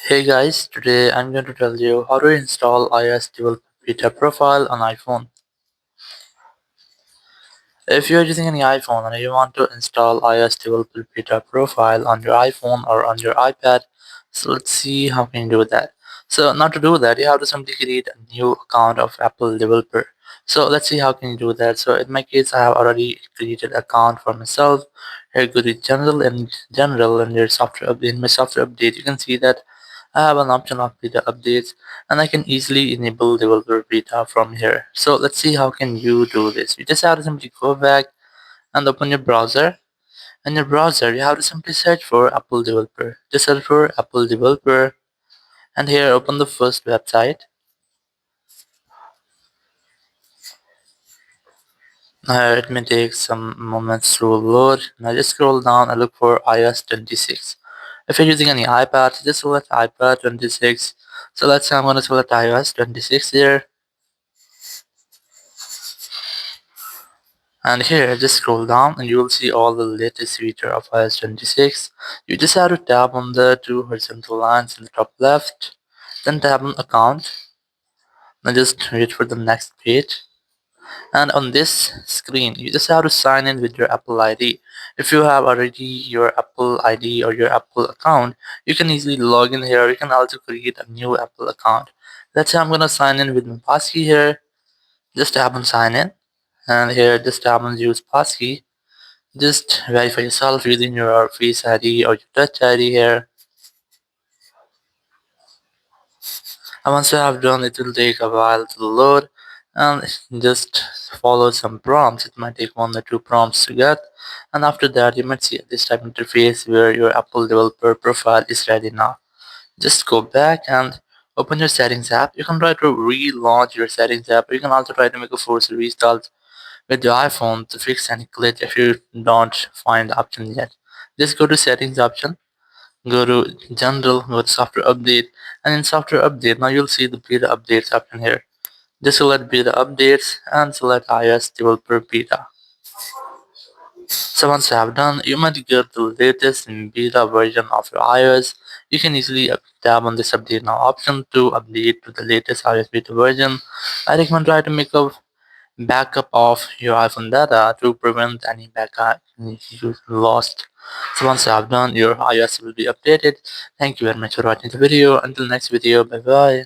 Hey guys, today I'm going to tell you how to install iOS developer beta profile on iPhone. If you're using any iPhone and you want to install iOS developer beta profile on your iPhone or on your iPad, so let's see how can you do that. So now to do that, you have to simply create a new account of Apple developer. So let's see how can you do that. So in my case, I have already created account for myself. Here go to general and your software update. In my software update, you can see that I have an option of beta updates and I can easily enable developer beta from here. So let's see how can you do this. You just have to simply go back and open your browser. In your browser, you have to simply search for Apple developer. Just search for Apple developer and here open the first website. It may take some moments to load. Now just scroll down and look for iOS 26. If you're using any iPad, just select iPad 26. So let's say I'm going to select iOS 26 here. And here, just scroll down and you will see all the latest feature of iOS 26. You just have to tap on the two horizontal lines in the top left, then tap on account. Now just wait for the next page. And on this screen, you just have to sign in with your Apple ID. If you have already your Apple ID or your Apple account, you can easily log in here. You can also create a new Apple account. Let's say I'm gonna sign in with my passkey here. Just tap on sign in, and here just tap on use passkey. Just verify yourself using your Face ID or your Touch ID here. And once you have done, it will take a while to load and just follow some prompts. It might take one or two prompts to get. And after that, you might see this type of interface where your Apple developer profile is ready now. Just go back and open your settings app. You can try to relaunch your settings app. You can also try to make a force restart with your iPhone to fix any glitch if you don't find the option yet. Just go to settings option, go to general, go to software update, and in software update now you'll see the beta updates option here. Just select beta updates and select iOS developer beta. So once you have done, you might get the latest in beta version of your iOS. You can easily tap on this update now option to update to the latest iOS beta version. I recommend try to make a backup of your iPhone data to prevent any backup you lost. So once you have done, your iOS will be updated. Thank you very much for watching the video. Until next video, bye bye.